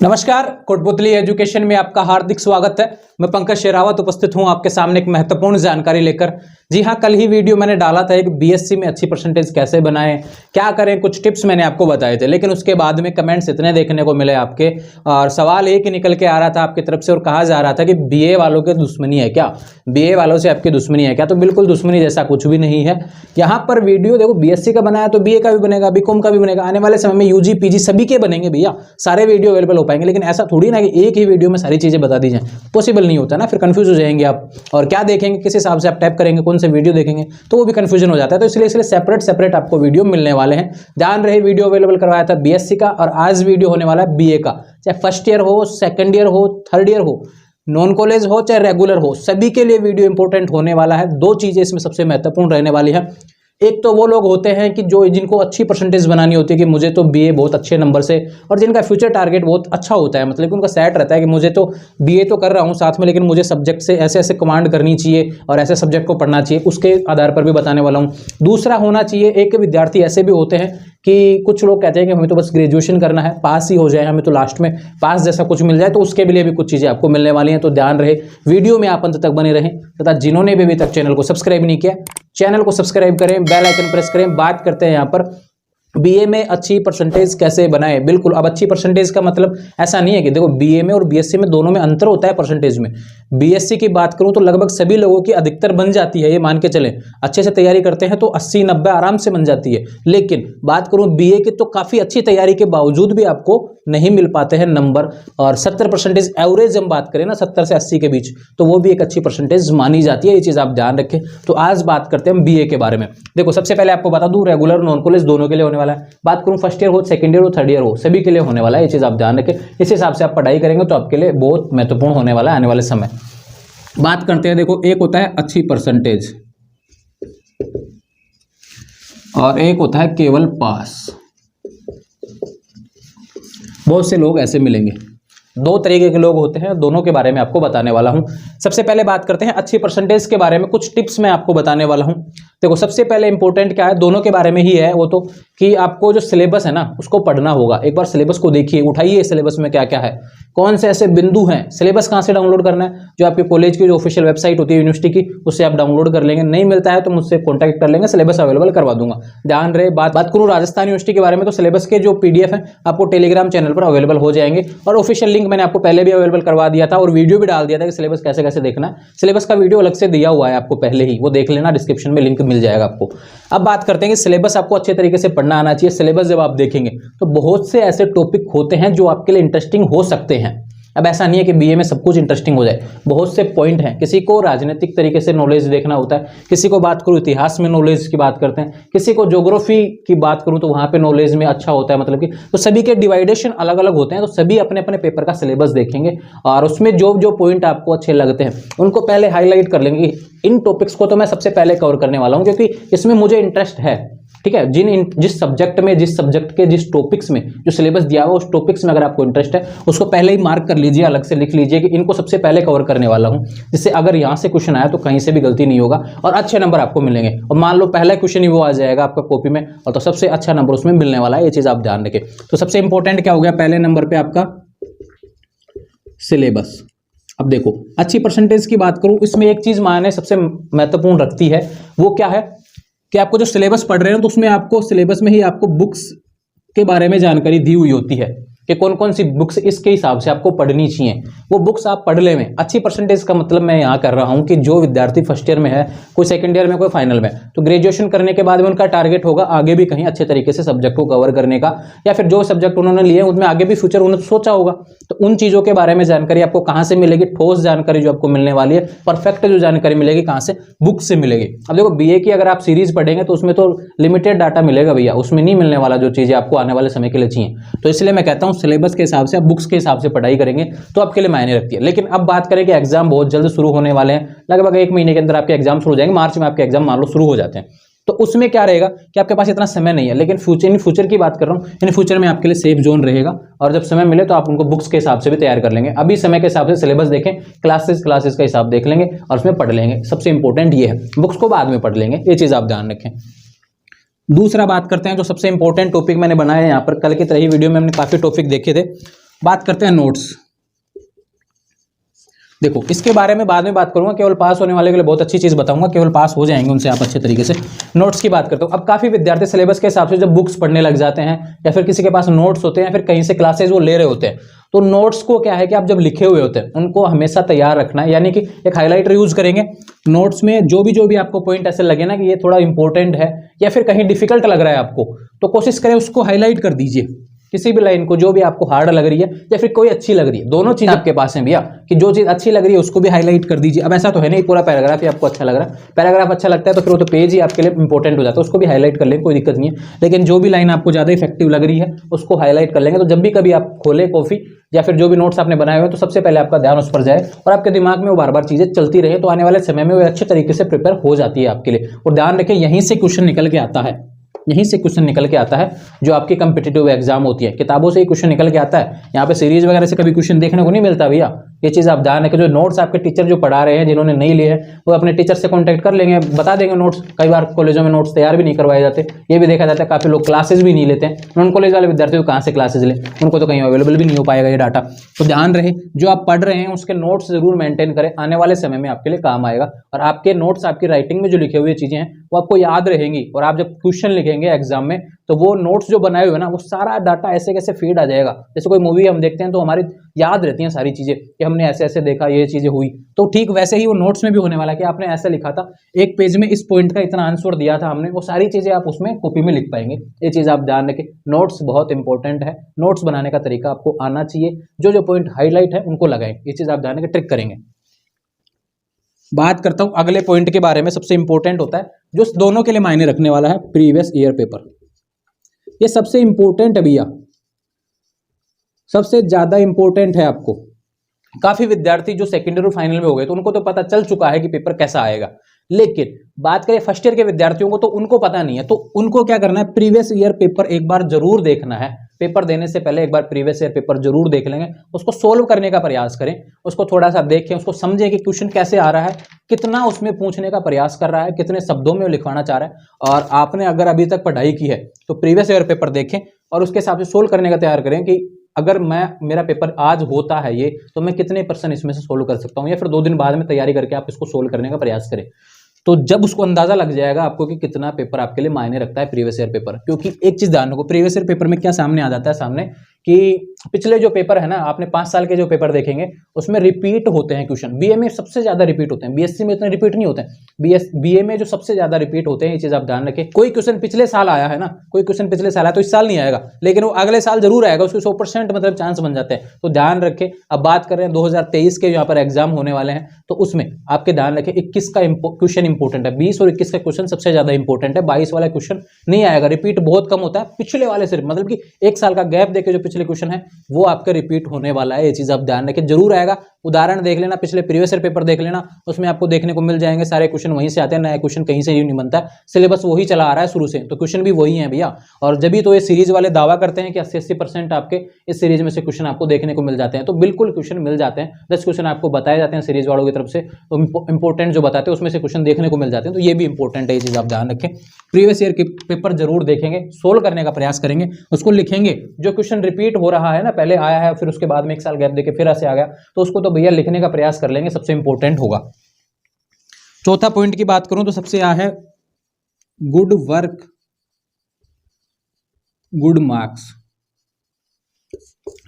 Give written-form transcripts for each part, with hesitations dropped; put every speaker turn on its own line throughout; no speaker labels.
नमस्कार, कोटपुतली एजुकेशन में आपका हार्दिक स्वागत है। मैं पंकज शेरावत उपस्थित हूं आपके सामने एक महत्वपूर्ण जानकारी लेकर। जी हां, कल ही वीडियो मैंने डाला था एक बीएससी में अच्छी परसेंटेज कैसे बनाएं, क्या करें, कुछ टिप्स मैंने आपको बताए थे। लेकिन उसके बाद में कमेंट्स इतने देखने को मिले आपके, और सवाल एक ही निकल के आ रहा था आपकी तरफ से, और कहा जा रहा था कि बीए वालों के दुश्मनी है क्या, बीए वालों से आपकी दुश्मनी है क्या। तो बिल्कुल दुश्मनी जैसा कुछ भी नहीं है। यहाँ पर वीडियो देखो, बीएससी का बनाया तो बीए का भी बनेगा, बीकॉम का भी बनेगा, आने वाले समय में यूजी पीजी सभी के बनेंगे भैया, सारे वीडियो अवेलेबल हो पाएंगे। लेकिन ऐसा थोड़ी ना कि एक ही वीडियो में सारी चीजें बता दी जाएं, पॉसिबल नहीं होता ना, फिर कंफ्यूज हो जाएंगे आप, और क्या देखेंगे, किस हिसाब से आप टैप करेंगे, कौन से वीडियो देखेंगे, तो वो भी कंफ्यूजन हो जाता है। तो इसलिए सेपरेट आपको वीडियो मिलने वाले हैं। ध्यान रहे, वीडियो अवेलेबल करवाया था बीएससी का, और आज वीडियो होने वाला है बीए का। चाहे फर्स्ट ईयर हो, सेकंड ईयर हो, थर्ड ईयर हो, नॉन कॉलेज हो चाहे रेगुलर हो, सभी के लिए वीडियो इंपॉर्टेंट होने वाला है। दो चीजें इसमें सबसे महत्वपूर्ण रहने वाली है। एक तो वो लोग होते हैं कि जिनको अच्छी परसेंटेज बनानी होती है कि मुझे तो बीए बहुत अच्छे नंबर से, और जिनका फ्यूचर टारगेट बहुत अच्छा होता है, मतलब कि उनका सेट रहता है कि मुझे तो बीए तो कर रहा हूँ साथ में, लेकिन मुझे सब्जेक्ट से ऐसे ऐसे कमांड करनी चाहिए और ऐसे सब्जेक्ट को पढ़ना चाहिए, उसके आधार पर भी बताने वाला हूँ। दूसरा होना चाहिए, एक विद्यार्थी ऐसे भी होते हैं कि कुछ लोग कहते हैं कि हमें तो बस ग्रेजुएशन करना है, पास ही हो जाए, हमें तो लास्ट में पास जैसा कुछ मिल जाए, तो उसके लिए भी कुछ चीज़ें आपको मिलने वाली हैं। तो ध्यान रहे, वीडियो में आप अंत तक बने रहें, तथा जिन्होंने भी अभी तक चैनल को सब्सक्राइब नहीं किया, चैनल को सब्सक्राइब करें, बेल आइकन प्रेस करें। बात करते हैं यहाँ पर बीए में अच्छी परसेंटेज कैसे बनाएं। बिल्कुल, अब अच्छी परसेंटेज का मतलब ऐसा नहीं है कि देखो बीए में और बीएससी में दोनों में अंतर होता है परसेंटेज में। बीएससी की बात करूं तो लगभग सभी लोगों की अधिकतर बन जाती है, ये मान के चलें, अच्छे से तैयारी करते हैं तो 80-90 आराम से बन जाती है। लेकिन बात करूं बीए की तो काफी अच्छी तैयारी के बावजूद भी आपको नहीं मिल पाते हैं नंबर, और 70% एवरेज हम बात करें ना, 70 से 80 के बीच, तो वो भी एक अच्छी परसेंटेज मानी जाती है। ये चीज आप ध्यान रखें। तो आज बात करते हैं बीए के बारे में। देखो, सबसे पहले आपको बता दूं, रेगुलर नॉन कॉलेज दोनों के लिए होने वाला है। बात करूं फर्स्ट ईयर हो, सेकंड ईयर हो, थर्ड ईयर हो, सभी के लिए होने वाला है। ये चीज आप ध्यान रखें। इस हिसाब से आप पढ़ाई करेंगे तो आपके लिए बहुत महत्वपूर्ण होने वाला है आने वाले समय। बात करते हैं, देखो, एक होता है अच्छी परसेंटेज और एक होता है केवल पास। बहुत से लोग ऐसे मिलेंगे, दो तरीके के लोग होते हैं, दोनों के बारे में आपको बताने वाला हूं। सबसे पहले बात करते हैं अच्छी परसेंटेज के बारे में, कुछ टिप्स मैं आपको बताने वाला हूं। देखो, सबसे पहले इंपॉर्टेंट क्या है, दोनों के बारे में ही है वो, तो कि आपको जो सिलेबस है ना उसको पढ़ना होगा। एक बार सिलेबस को देखिए, उठाइए सिलेबस में क्या क्या है, कौन से ऐसे बिंदु हैं। सिलेबस कहाँ से डाउनलोड करना है, जो आपके कॉलेज की जो ऑफिशियल वेबसाइट होती है यूनिवर्सिटी की, उससे आप डाउनलोड कर लेंगे। नहीं मिलता है तो मुझसे कॉन्टैक्ट कर लेंगे, सिलेबस अवेलेबल करवा दूंगा। ध्यान रहे, बात करूँ राजस्थान यूनिवर्सिटी के बारे में, तो सिलेबस के जो PDF है आपको टेलीग्राम चैनल पर अवेलेबल हो जाएंगे, और ऑफिशियल लिंक मैंने आपको पहले भी अवेलेबल करवा दिया था, और वीडियो भी डाल दिया था कि सिलेबस कैसे कैसे देखना है। सिलेबस का वीडियो अलग से दिया हुआ है आपको पहले ही, वो देख लेना, डिस्क्रिप्शन में लिंक मिल जाएगा आपको। अब बात करते हैं कि सिलेबस आपको अच्छे तरीके से पढ़ना आना चाहिए। सिलेबस जब आप देखेंगे तो बहुत से ऐसे टॉपिक होते हैं जो आपके लिए इंटरेस्टिंग हो सकते हैं। अब ऐसा नहीं है कि बीए में सब कुछ इंटरेस्टिंग हो जाए, बहुत से पॉइंट हैं। किसी को राजनीतिक तरीके से नॉलेज देखना होता है, किसी को बात करूँ इतिहास में नॉलेज की बात करते हैं, किसी को ज्योग्राफी की बात करूँ तो वहाँ पे नॉलेज में अच्छा होता है, मतलब कि तो सभी के डिवाइडेशन अलग अलग होते हैं। तो सभी अपने अपने पेपर का सिलेबस देखेंगे, और उसमें जो जो पॉइंट आपको अच्छे लगते हैं उनको पहले हाईलाइट कर लेंगे। इन टॉपिक्स को तो मैं सबसे पहले कवर करने वाला हूँ, क्योंकि इसमें मुझे इंटरेस्ट है। ठीक है, जिस सब्जेक्ट में, जिस सब्जेक्ट के जिस टॉपिक्स में जो सिलेबस दिया हुआ, उस टॉपिक्स में अगर आपको इंटरेस्ट है, उसको पहले ही मार्क कर लीजिए, अलग से लिख लीजिए कि इनको सबसे पहले कवर करने वाला हूं, जिससे अगर यहां से क्वेश्चन आया तो कहीं से भी गलती नहीं होगा और अच्छे नंबर आपको मिलेंगे। और मान लो पहला क्वेश्चन ही वो आ जाएगा आपका कॉपी में, और तो सबसे अच्छा नंबर उसमें मिलने वाला है। ये चीज आप ध्यान रखें। तो सबसे इंपॉर्टेंट क्या हो गया, पहले नंबर पे आपका सिलेबस। अब देखो, अच्छी परसेंटेज की बात करूं, इसमें एक चीज मायने सबसे महत्वपूर्ण रखती है, वो क्या है कि आपको जो सिलेबस पढ़ रहे हो तो उसमें आपको सिलेबस में ही आपको बुक्स के बारे में जानकारी दी हुई होती है कि कौन कौन सी बुक्स इसके हिसाब से आपको पढ़नी चाहिए। वो बुक्स आप पढ़ ले में। अच्छी परसेंटेज का मतलब मैं यहाँ कर रहा हूँ कि जो विद्यार्थी फर्स्ट ईयर में है, कोई सेकंड ईयर में, कोई फाइनल में, तो ग्रेजुएशन करने के बाद में उनका टारगेट होगा आगे भी कहीं अच्छे तरीके से सब्जेक्ट को कवर करने का, या फिर जो सब्जेक्ट उन्होंने लिए उनमें आगे भी फ्यूचर उन्होंने सोचा होगा। तो उन चीज़ों के बारे में जानकारी आपको कहाँ से मिलेगी, ठोस जानकारी जो आपको मिलने वाली है, परफेक्ट जो जानकारी मिलेगी कहाँ से, बुक से मिलेगी। अब देखो, बीए की अगर आप सीरीज पढ़ेंगे तो उसमें तो लिमिटेड डाटा मिलेगा भैया, उसमें नहीं मिलने वाला जो चीज़ें आपको आने वाले समय के लिए चाहिए। तो इसलिए मैं कहता हूँ सिलेबस के हिसाब से, बुक्स के हिसाब से पढ़ाई करेंगे तो आपके लिए मायने रखती है। लेकिन अब बात करें कि एग्जाम बहुत जल्द शुरू होने वाले हैं, लगभग 1 महीने के अंदर आपके एग्जाम शुरू हो जाएंगे। मार्च में आपके एग्जाम मान लो शुरू हो जाते हैं, तो उसमें क्या रहेगा कि आपके पास इतना समय नहीं है। लेकिन फ्यूचर की बात कर रहा हूँ, इन फ्यूचर में आपके लिए सेफ जोन रहेगा, और जब समय मिले तो आप उनको बुक्स के हिसाब से भी तैयार कर लेंगे। अभी समय के हिसाब से सिलेबस देखें, क्लासेस का हिसाब देख लेंगे और उसमें पढ़ लेंगे। सबसे इंपॉर्टेंट ये है, बुक्स को बाद में पढ़ लेंगे, ये चीज़ आप ध्यान रखें। दूसरा बात करते हैं, जो सबसे इंपॉर्टेंट टॉपिक मैंने बनाया है यहाँ पर, कल की तरह ही वीडियो में हमने काफ़ी टॉपिक देखे थे, बात करते हैं नोट्स। देखो इसके बारे में बाद में बात करूंगा, केवल पास होने वाले के लिए बहुत अच्छी चीज बताऊंगा, केवल पास हो जाएंगे उनसे आप अच्छे तरीके से। नोट्स की बात करता हूं। अब काफी विद्यार्थी सिलेबस के हिसाब से जब बुक्स पढ़ने लग जाते हैं या फिर किसी के पास नोट्स होते हैं या फिर कहीं से क्लासेज वो ले रहे होते हैं, तो नोट्स को क्या है कि आप जब लिखे हुए होते हैं उनको हमेशा तैयार रखना है, यानी कि एक हाईलाइटर यूज करेंगे नोट्स में। जो भी आपको पॉइंट ऐसे लगे ना कि ये थोड़ा इंपॉर्टेंट है या फिर कहीं डिफिकल्ट लग रहा है आपको, तो कोशिश करें उसको हाईलाइट कर दीजिए, किसी भी लाइन को जो भी आपको हार्ड लग रही है या फिर कोई अच्छी लग रही है, दोनों चीज आपके पास है भैया, कि जो चीज अच्छी लग रही है उसको भी हाईलाइट कर दीजिए। अब ऐसा तो है नहीं पूरा पैराग्राफ ही आपको अच्छा लग रहा है, पैराग्राफ अच्छा लगता है तो फिर वो तो पेज ही आपके लिए इंपॉर्टेंट हो जाता है, उसको भी हाईलाइट कर लेंगे, कोई दिक्कत नहीं है। लेकिन जो भी लाइन आपको ज्यादा इफेक्टिव लग रही है उसको हाईलाइट कर लेंगे, तो जब भी कभी आप खोले कॉफी या फिर जो भी नोट्स आपने बनाए हुए तो सबसे पहले आपका ध्यान उस पर जाए और आपके दिमाग में वो बार बार चीजें चलती रहे, तो आने वाले समय में वो अच्छे तरीके से प्रिपेयर हो जाती है आपके लिए। और ध्यान रखें यहीं से क्वेश्चन निकल के आता है, यहीं से क्वेश्चन निकल के आता है जो आपकी कंपिटिटिव एग्जाम होती है, किताबों से ही क्वेश्चन निकल के आता है। यहाँ पे सीरीज वगैरह से कभी क्वेश्चन देखने को नहीं मिलता भैया, ये चीज आप ध्यान रखें। जो नोट्स आपके टीचर जो पढ़ा रहे हैं, जिन्होंने नहीं लिए हैं वो अपने टीचर से कांटेक्ट कर लेंगे, बता देंगे नोट्स। कई बार कॉलेजों में नोट्स तैयार भी नहीं करवाए जाते, ये भी देखा जाता है। काफी लोग क्लासेस भी नहीं लेते हैं, नॉन कॉलेज वाले विद्यार्थी कहाँ से क्लासेस लें, उनको तो कहीं अवेलेबल भी नहीं हो पाएगा ये डाटा। तो ध्यान रहे जो आप पढ़ रहे हैं उसके नोट्स जरूर मेंटेन करें, आने वाले समय में आपके लिए काम आएगा। और आपके नोट्स आपकी राइटिंग में जो लिखे हुए चीजें हैं वो आपको याद रहेंगी, और आप जब क्वेश्चन लिखेंगे एग्जाम में तो वो नोट्स जो बनाए हुए ना वो सारा डाटा ऐसे कैसे फीड आ जाएगा। जैसे कोई मूवी हम देखते हैं तो हमारी याद रहती हैं सारी चीजें कि हमने ऐसे ऐसे देखा, ये चीजें हुई, तो ठीक वैसे ही वो नोट्स में भी होने वाला है कि आपने ऐसा लिखा था, एक पेज में इस पॉइंट का इतना आंसर दिया था हमने, वो सारी चीजें आप उसमें कॉपी में लिख पाएंगे। ये चीज आप ध्यान रखें, नोट्स बहुत इंपॉर्टेंट है, नोट्स बनाने का तरीका आपको आना चाहिए, जो पॉइंट हाईलाइट है उनको लगाएं, ये चीज आप ध्यान रखें, ट्रिक करेंगे। बात करता हूं अगले पॉइंट के बारे में, सबसे इंपॉर्टेंट होता है जो दोनों के लिए मायने रखने वाला है, प्रीवियस ईयर पेपर। ये सबसे इंपॉर्टेंट है भैया, सबसे ज्यादा इंपॉर्टेंट है आपको। काफी विद्यार्थी जो सेकेंडरी और फाइनल में हो गए तो उनको तो पता चल चुका है कि पेपर कैसा आएगा, लेकिन बात करें फर्स्ट ईयर के विद्यार्थियों को तो उनको पता नहीं है। तो उनको क्या करना है, प्रीवियस ईयर पेपर एक बार जरूर देखना है। पेपर देने से पहले एक बार प्रीवियस ईयर पेपर जरूर देख लेंगे, उसको सोल्व करने का प्रयास करें, उसको थोड़ा सा देखें, उसको समझें कि क्वेश्चन कैसे आ रहा है, कितना उसमें पूछने का प्रयास कर रहा है, कितने शब्दों में लिखवाना चाह रहा है। और आपने अगर अभी तक पढ़ाई की है तो प्रीवियस ईयर पेपर देखें और उसके हिसाब से सोल्व करने का तैयार करें कि अगर मेरा पेपर आज होता है ये, तो मैं कितने % इसमें से सोल्व कर सकता हूं, या फिर 2 दिन बाद में तैयारी करके आप इसको सोल्व करने का प्रयास करें। तो जब उसको अंदाजा लग जाएगा आपको कि कितना पेपर आपके लिए मायने रखता है प्रीवियस ईयर पेपर। क्योंकि एक चीज ध्यान रखो, प्रीवियस ईयर पेपर में क्या सामने आ जाता है सामने कि पिछले जो पेपर है ना, आपने 5 साल के जो पेपर देखेंगे उसमें रिपीट होते हैं क्वेश्चन। बीए में सबसे ज्यादा रिपीट होते हैं, बीएससी में इतने रिपीट नहीं होते हैं, बीए में जो सबसे ज्यादा रिपीट होते हैं, ये चीज आप ध्यान रखें। कोई क्वेश्चन पिछले साल आया है ना, कोई क्वेश्चन पिछले साल आया तो इस साल नहीं आएगा, लेकिन वो अगले साल जरूर आएगा, उसके 100% मतलब चांस बन जाते हैं। तो ध्यान रखें। अब बात कर रहे हैं 2023 के यहाँ पर एग्जाम होने वाले हैं, तो उसमें आपके ध्यान रखें 21 का क्वेश्चन इंपॉर्टेंट है, 20 और 21 का क्वेश्चन सबसे ज्यादा इंपॉर्टेंट है। 22 वाला क्वेश्चन नहीं आएगा, रिपीट बहुत कम होता है पिछले वाले से, मतलब कि 1 साल का गैप देके जो पिछले क्वेश्चन है वो आपका रिपीट होने वाला है। ये चीज आप ध्यान रखें, जरूर आएगा। उदाहरण देख लेना, पिछले प्रीवियस ईयर पेपर देख लेना, उसमें आपको देखने को मिल जाएंगे सारे क्वेश्चन वहीं से आते हैं, नया क्वेश्चन कहीं से ही नहीं बनता है, सिलेबस वही चला आ रहा है शुरू से, तो क्वेश्चन भी वही है भैया। और जब भी तो ये सीरीज वाले दावा करते हैं कि 80-80% आपके इस सीरीज में से क्वेश्चन आपको देखने को मिल जाते हैं, तो बिल्कुल क्वेश्चन मिल जाते हैं। 10 क्वेश्चन आपको बताए जाते हैं सीरीज वालों की तरफ से, तो इंपॉर्टेंट जो बताते हैं उसमें से क्वेश्चन देखने को मिल जाते हैं, तो ये भी इंपॉर्टेंट है, ये चीज आप ध्यान रखें। प्रीवियस ईयर के पेपर जरूर देखेंगे, सोल्व करने का प्रयास करेंगे, उसको लिखेंगे। जो क्वेश्चन रिपीट हो रहा है ना, पहले आया है फिर उसके बाद में 1 साल गैप देके फिर ऐसे आ गया, तो उसको तो भैया लिखने का प्रयास कर लेंगे, सबसे इंपॉर्टेंट होगा। चौथा पॉइंट की बात करूं तो सबसे आ है गुड वर्क गुड मार्क्स।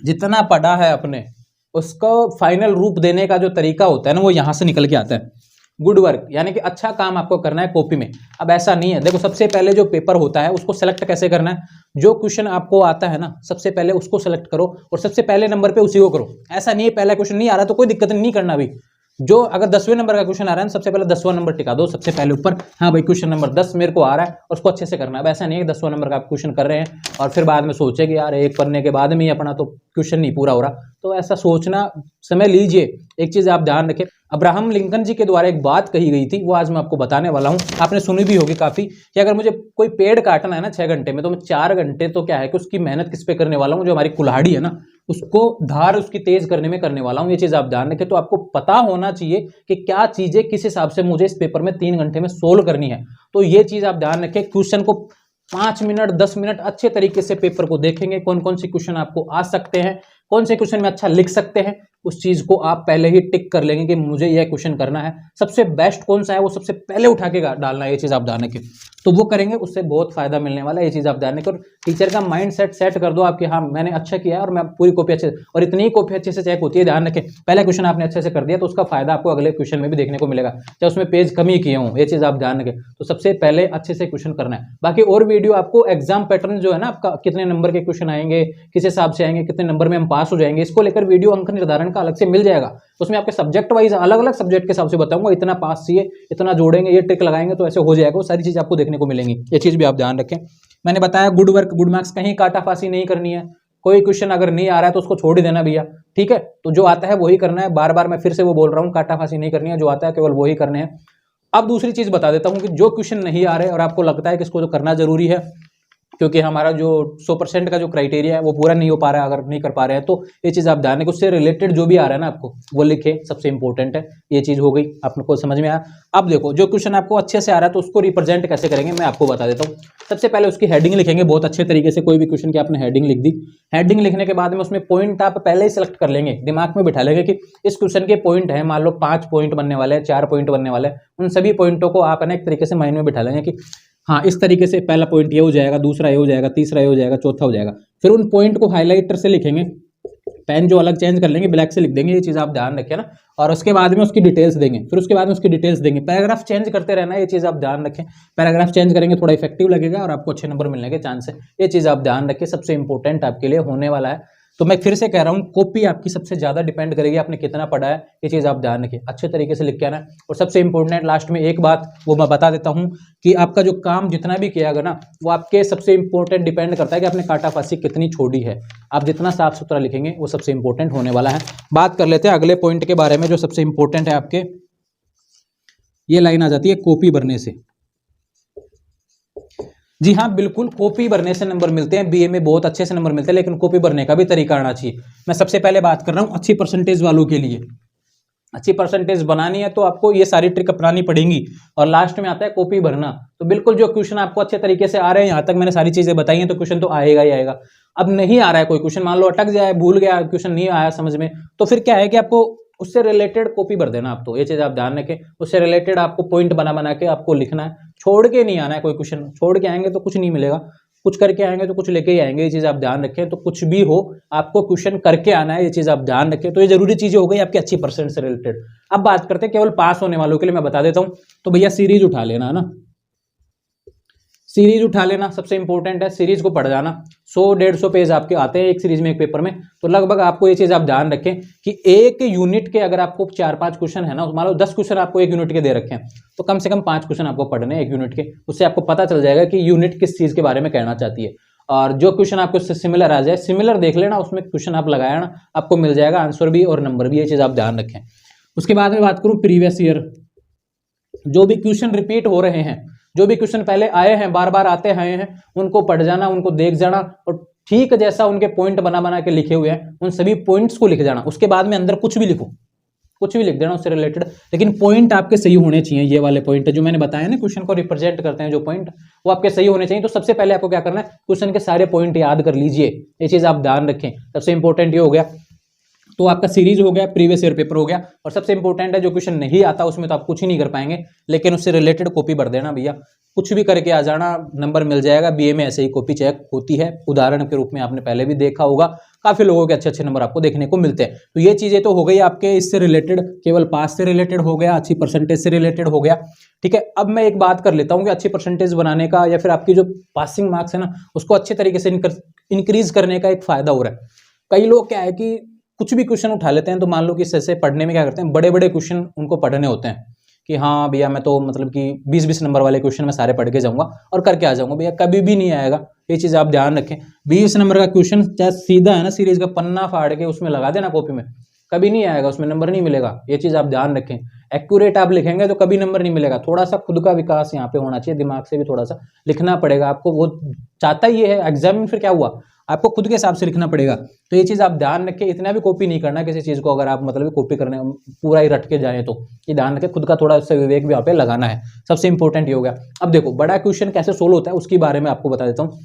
जितना पढ़ा है अपने उसको फाइनल रूप देने का जो तरीका होता है ना, वो यहां से निकल के आता है। गुड वर्क यानी कि अच्छा काम आपको करना है कॉपी में। अब ऐसा नहीं है, देखो सबसे पहले जो पेपर होता है उसको सेलेक्ट कैसे करना है, जो क्वेश्चन आपको आता है ना सबसे पहले उसको सेलेक्ट करो और सबसे पहले नंबर पे उसी को करो। ऐसा नहीं है पहला क्वेश्चन नहीं आ रहा तो कोई दिक्कत नहीं करना भी, जो अगर 10वें नंबर का क्वेश्चन आ रहा है सबसे पहले 10वां नंबर टिका दो सबसे पहले ऊपर, हाँ भाई क्वेश्चन नंबर 10 मेरे को आ रहा है और उसको अच्छे से करना है। अब ऐसा नहीं है कि 10वां नंबर का आप क्वेश्चन कर रहे हैं और फिर बाद में सोचे कि यार एक पढ़ने के बाद में ही अपना तो क्वेश्चन नहीं पूरा हो रहा, तो ऐसा सोचना समय लीजिए। एक चीज आप ध्यान रखें, अब्राहम लिंकन जी के द्वारा एक बात कही गई थी, वो आज मैं आपको बताने वाला हूं, आपने सुनी भी होगी काफी, कि अगर मुझे कोई पेड़ काटना है ना 6 घंटे में, तो मैं 4 घंटे तो क्या है कि उसकी मेहनत किस पे करने वाला हूं, जो हमारी कुल्हाड़ी है ना उसको धार उसकी तेज करने में करने वाला हूं। ये चीज आप ध्यान रखें। तो आपको पता होना चाहिए कि क्या चीजें किस हिसाब से मुझे इस पेपर में 3 घंटे में सोल्व करनी है। तो ये चीज आप ध्यान रखें, क्वेश्चन को 5 मिनट 10 मिनट अच्छे तरीके से पेपर को देखेंगे, कौन कौन से क्वेश्चन आपको आ सकते हैं, कौन से क्वेश्चन में अच्छा लिख सकते हैं, उस चीज को आप पहले ही टिक कर लेंगे कि मुझे यह क्वेश्चन करना है। सबसे बेस्ट कौन सा है वो सबसे पहले उठा के डालना है, ये चीज आप ध्यान रखें। तो वो करेंगे, उससे बहुत फायदा मिलने वाला है, ये चीज आप ध्यान रखें। और टीचर का माइंड सेट कर दो आपके, हाँ मैंने अच्छा किया है और मैं पूरी कॉपी अच्छे, और इतनी ही कॉपी अच्छे से चेक होती है, ध्यान रखें। पहला क्वेश्चन आपने अच्छे से कर दिया तो उसका फायदा आपको अगले क्वेश्चन में भी देखने को मिलेगा, चाहे उसमें पेज कम ही किए हों, ये चीज आप ध्यान रखें। तो सबसे पहले अच्छे से क्वेश्चन करना है। बाकी और वीडियो आपको एग्जाम पैटर्न जो है ना आपका, कितने नंबर के क्वेश्चन आएंगे, किस हिसाब से आएंगे, कितने नंबर में हम पास हो जाएंगे, इसको लेकर वीडियो अंक निर्धारण का अलग से मिल जाएगा। उसमें आपके सब्जेक्ट वाइज अलग अलग सब्जेक्ट के हिसाब से बताऊंगा, इतना पास चाहिए, इतना जोड़ेंगे, ये ट्रिक लगाएंगे तो ऐसे हो जाएगा, वो सारी चीज आपको देखने को मिलेंगी, ये चीज भी आप ध्यान रखें। मैंने बताया गुड वर्क गुड मार्क्स, कहीं काटाफासी नहीं करनी है। कोई क्वेश्चन अगर नहीं आ रहा है तो उसको छोड़ ही देना भैया, ठीक है। तो जो आता है वही करना है, बार बार मैं फिर से वो बोल रहा हूँ, काटाफासी नहीं करनी है, जो आता है केवल वही करने हैं। अब दूसरी चीज बता देता हूँ कि जो क्वेश्चन नहीं आ रहे और आपको लगता है कि इसको तो करना जरूरी है, क्योंकि हमारा जो 100% का जो क्राइटेरिया है वो पूरा नहीं हो पा रहा है, अगर नहीं कर पा रहे हैं तो ये चीज आप ध्यान रखें, उससे रिलेटेड जो भी आ रहा है ना आपको वो लिखे, सबसे इंपॉर्टेंट है। ये चीज हो गई, आपको समझ में आया। अब देखो जो क्वेश्चन आपको अच्छे से आ रहा है तो उसको रिप्रेजेंट कैसे करेंगे मैं आपको बता देता हूँ। सबसे पहले उसकी हेडिंग लिखेंगे बहुत अच्छे तरीके से, कोई भी क्वेश्चन की आपने हेडिंग लिख दी। हेडिंग लिखने के बाद में उसमें पॉइंट आप पहले ही सिलेक्ट कर लेंगे, दिमाग में बिठा लेंगे कि इस क्वेश्चन के पॉइंट है, मान लो 5 पॉइंट बनने वाले हैं, 4 पॉइंट बनने वाले हैं, उन सभी पॉइंटों को आप एक तरीके से माइंड में बिठा लेंगे कि हाँ इस तरीके से पहला पॉइंट ये हो जाएगा, दूसरा ये हो जाएगा, तीसरा ये हो जाएगा, चौथा हो जाएगा। फिर उन पॉइंट को हाइलाइटर से लिखेंगे, पेन जो अलग चेंज कर लेंगे, ब्लैक से लिख देंगे, ये चीज आप ध्यान रखें ना। और उसके बाद में उसकी डिटेल्स देंगे, फिर उसके बाद में उसकी डिटेल्स देंगे, पैराग्राफ चेंज करते रहना, ये चीज आप ध्यान रखें। पैराग्राफ चेंज करेंगे थोड़ा इफेक्टिव लगेगा और आपको अच्छे नंबर मिलने के चांस है, ये चीज आप ध्यान रखें, सबसे इंपॉर्टेंट आपके लिए होने वाला है। तो मैं फिर से कह रहा हूँ, कॉपी आपकी सबसे ज्यादा डिपेंड करेगी आपने कितना पढ़ा है, ये चीज आप ध्यान रखिए, अच्छे तरीके से लिख के आना है। और सबसे इंपॉर्टेंट लास्ट में एक बात वो मैं बता देता हूँ कि आपका जो काम जितना भी किया गया ना, वो आपके सबसे इंपॉर्टेंट डिपेंड करता है कि आपने काटाफासी कितनी छोड़ी है। आप जितना साफ सुथरा लिखेंगे वो सबसे इंपॉर्टेंट होने वाला है। बात कर लेते हैं अगले पॉइंट के बारे में जो सबसे इंपॉर्टेंट है आपके, ये लाइन आ जाती है कॉपी भरने से। जी हाँ बिल्कुल, कॉपी भरने से नंबर मिलते हैं, बीए में बहुत अच्छे से नंबर मिलते हैं, लेकिन कॉपी भरने का भी तरीका आना चाहिए। मैं सबसे पहले बात कर रहा हूँ अच्छी परसेंटेज वालों के लिए। अच्छी परसेंटेज बनानी है तो आपको ये सारी ट्रिक अपनानी पड़ेंगी। और लास्ट में आता है कॉपी भरना। तो बिल्कुल जो क्वेश्चन आपको अच्छे तरीके से आ रहे हैं, यहाँ तक मैंने सारी चीजें बताई हैं, तो क्वेश्चन तो आएगा ही आएगा। अब नहीं आ रहा है कोई क्वेश्चन, मान लो अटक जाए, भूल गया, क्वेश्चन नहीं आया समझ में, तो फिर क्या है कि आपको उससे रिलेटेड कॉपी भर देना। आप तो ये चीज आप ध्यान रखें, उससे रिलेटेड आपको पॉइंट बना बना के आपको लिखना है, छोड़ के नहीं आना है कोई क्वेश्चन। छोड़ के आएंगे तो कुछ नहीं मिलेगा, कुछ करके आएंगे तो कुछ लेके ही आएंगे, ये चीज आप ध्यान रखें। तो कुछ भी हो आपको क्वेश्चन करके आना है, ये चीज आप ध्यान रखें। तो ये जरूरी चीजें हो गई आपकी अच्छी परसेंट से रिलेटेड। अब बात करते हैं केवल पास होने वालों के लिए, मैं बता देता हूं। तो भैया सीरीज उठा लेना है ना, सीरीज उठा लेना सबसे इंपॉर्टेंट है, सीरीज को पढ़ जाना। 100-150 पेज आपके आते हैं एक सीरीज में, एक पेपर में। तो लगभग आपको ये चीज आप ध्यान रखें कि एक यूनिट के अगर आपको 4-5 क्वेश्चन है ना, मान लो 10 क्वेश्चन आपको एक यूनिट के दे रखे हैं, तो कम से कम 5 क्वेश्चन आपको पढ़ने हैं एक यूनिट के। उससे आपको पता चल जाएगा कि यूनिट किस चीज के बारे में कहना चाहती है। और जो क्वेश्चन आपको सिमिलर आ जाए, सिमिलर देख लेना, उसमें क्वेश्चन आप लगाया ना, आपको मिल जाएगा आंसर भी और नंबर भी, ये चीज आप ध्यान रखें। उसके बाद में बात करूं प्रीवियस ईयर, जो भी क्वेश्चन रिपीट हो रहे हैं, जो भी क्वेश्चन पहले आए हैं, बार बार आते आए हैं, उनको पढ़ जाना, उनको देख जाना, और ठीक जैसा उनके पॉइंट बना बना के लिखे हुए हैं उन सभी पॉइंट्स को लिख जाना। उसके बाद में अंदर कुछ भी लिखो, कुछ भी लिख देना उससे रिलेटेड, लेकिन पॉइंट आपके सही होने चाहिए। ये वाले पॉइंट जो मैंने बताया ना, क्वेश्चन को रिप्रेजेंट करते हैं जो पॉइंट, वो आपके सही होने चाहिए। तो सबसे पहले आपको क्या करना है, क्वेश्चन के सारे पॉइंट याद कर लीजिए, ये चीज आप ध्यान रखें। सबसे इंपॉर्टेंट ये हो गया। तो आपका सीरीज हो गया, प्रीवियस ईयर पेपर हो गया, और सबसे इंपॉर्टेंट है जो क्वेश्चन नहीं आता उसमें तो आप कुछ ही नहीं कर पाएंगे, लेकिन उससे रिलेटेड कॉपी भर देना भैया, कुछ भी करके आ जाना, नंबर मिल जाएगा। बीए में ऐसे ही कॉपी चेक होती है, उदाहरण के रूप में आपने पहले भी देखा होगा, काफी लोगों के अच्छे अच्छे नंबर आपको देखने को मिलते हैं। तो ये चीजें तो हो गई आपके इससे रिलेटेड, केवल पास से रिलेटेड हो गया, अच्छी परसेंटेज से रिलेटेड हो गया, ठीक है। अब मैं एक बात कर लेता हूँ कि अच्छी परसेंटेज बनाने का, या फिर आपकी जो पासिंग मार्क्स है ना, उसको अच्छे तरीके से इंक्रीज करने का एक फायदा हो रहा है। कई लोग क्या है कि कुछ भी क्वेश्चन उठा लेते हैं, तो मान लो कि इससे पढ़ने में क्या करते हैं, बड़े बड़े क्वेश्चन उनको पढ़ने होते हैं कि हाँ भैया मैं तो मतलब कि 20-20 नंबर वाले क्वेश्चन में सारे पढ़ के जाऊंगा और करके आ जाऊंगा। भैया कभी भी नहीं आएगा, ये चीज आप ध्यान रखें। 20 नंबर का क्वेश्चन चाहे सीधा है ना, सीरीज का पन्ना फाड़ के उसमें लगा देना कॉपी में, कभी नहीं आएगा, उसमें नंबर नहीं मिलेगा, ये चीज आप ध्यान रखें। एक्यूरेट आप लिखेंगे तो कभी नंबर नहीं मिलेगा। थोड़ा सा खुद का विकास यहाँ पे होना चाहिए, दिमाग से भी थोड़ा सा लिखना पड़ेगा आपको। वो चाहता ही है एग्जाम में, फिर क्या हुआ, आपको खुद के हिसाब से लिखना पड़ेगा। तो ये चीज आप ध्यान रखें, इतना भी कॉपी नहीं करना किसी चीज को, अगर आप मतलब कॉपी करने पूरा ही रट के जाए तो ये ध्यान रखें, खुद का थोड़ा सा विवेक भी यहाँ पे लगाना है, सबसे इंपॉर्टेंट ये हो गया। अब देखो बड़ा क्वेश्चन कैसे सोल्व होता है उसके बारे में आपको बता देता हूँ।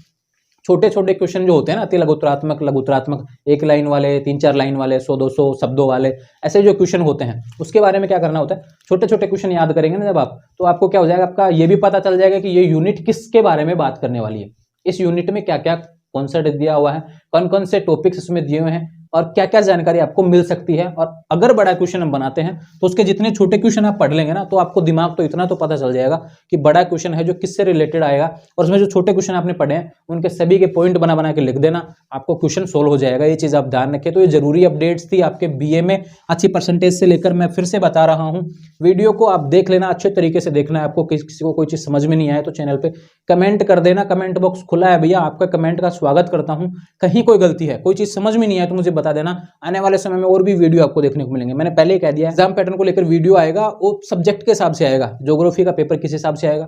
छोटे छोटे क्वेश्चन जो होते हैं ना, अति लघुत्तरात्मक, लघुत्तरात्मक, 1 लाइन वाले, 3-4 लाइन वाले, 100-200 शब्दों वाले, ऐसे जो क्वेश्चन होते हैं उसके बारे में क्या करना होता है, छोटे छोटे क्वेश्चन याद करेंगे ना जब आप, तो आपको क्या हो जाएगा, आपका ये भी पता चल जाएगा कि ये यूनिट किसके बारे में बात करने वाली है, इस यूनिट में क्या क्या कॉन्सेप्ट दिया हुआ है, कौन कौन से टॉपिक्स इसमें दिए हुए हैं और क्या क्या जानकारी आपको मिल सकती है। और अगर बड़ा क्वेश्चन हम बनाते हैं तो उसके जितने छोटे क्वेश्चन आप पढ़ लेंगे ना, तो आपको दिमाग तो इतना तो पता चल जाएगा कि बड़ा क्वेश्चन है जो किससे रिलेटेड आएगा, और उसमें जो छोटे क्वेश्चन आपने पढ़े हैं उनके सभी के पॉइंट बना बना के लिख देना, आपको क्वेश्चन सोल्व हो जाएगा। ये चीज़ आप ध्यान रखें। तो ये जरूरी अपडेट्स थी आपके बीए में अच्छी परसेंटेज से लेकर। मैं फिर से बता रहा हूँ, वीडियो को आप देख लेना, अच्छे तरीके से देखना है। आपको किसी को कोई चीज़ समझ में नहीं आए तो चैनल पर कमेंट कर देना, कमेंट बॉक्स खुला है भैया, आपका कमेंट का स्वागत करता हूँ। कहीं कोई गलती है, कोई चीज़ समझ में नहीं आए तो मुझे बता देना, आने वाले समय में और भी वीडियो आपको देखने को मिलेंगे। मैंने पहले ही कह दिया, एग्जाम पैटर्न को लेकर वीडियो आएगा, वो सब्जेक्ट के हिसाब से आएगा, ज्योग्राफी का पेपर किस हिसाब से आएगा,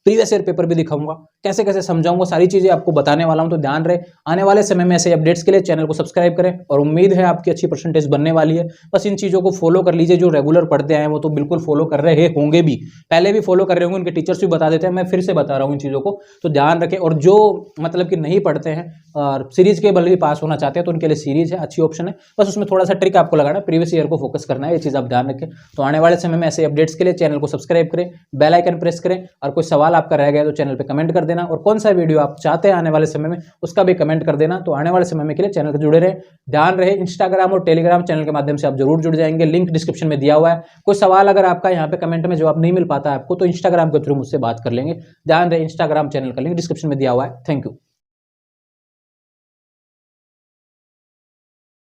प्रीवियस ईयर पेपर भी दिखाऊंगा, कैसे कैसे समझाऊंगा, सारी चीजें आपको बताने वाला हूं। तो ध्यान रहे, आने वाले समय में ऐसे अपडेट्स के लिए चैनल को सब्सक्राइब करें, और उम्मीद है आपकी अच्छी परसेंटेज बनने वाली है। बस इन चीजों को फॉलो कर लीजिए, जो रेगुलर पढ़ते आए वो तो बिल्कुल फॉलो कर रहे होंगे भी, पहले भी फॉलो कर रहे होंगे, उनके टीचर्स भी बता देते हैं, मैं फिर से बता रहा हूँ इन चीजों को, तो ध्यान रखें। और जो मतलब कि नहीं पढ़ते हैं और सीरीज के बल भी पास होना चाहते हैं तो उनके लिए सीरीज है, अच्छी ऑप्शन है, बस उसमें थोड़ा सा ट्रिक आपको लगाना, प्रीवियस ईयर को फोकस करना है, ये चीज आप ध्यान रखें। तो आने वाले समय में ऐसे अपडेट्स के लिए चैनल को सब्सक्राइब करें, बेल आइकन प्रेस करें, और कोई सवाल आपका रह गया तो चैनल पे कमेंट कर देना, और कौन सा वीडियो आप चाहते हैं आने वाले समय में उसका भी कमेंट कर देना। तो आने वाले समय में के लिए चैनल से जुड़े रहे। ध्यान रहे, इंस्टाग्राम और टेलीग्राम चैनल के माध्यम से आप जरूर जुड़ जाएंगे, लिंक डिस्क्रिप्शन में दिया हुआ है। कोई सवाल अगर आपका यहाँ पे कमेंट में जवाब नहीं मिल पाता है आपको, तो इंस्टाग्राम के थ्रू मुझसे बात कर लेंगे। ध्यान रहे, इंस्टाग्राम चैनल का लिंक डिस्क्रिप्शन में दिया हुआ है। Thank you.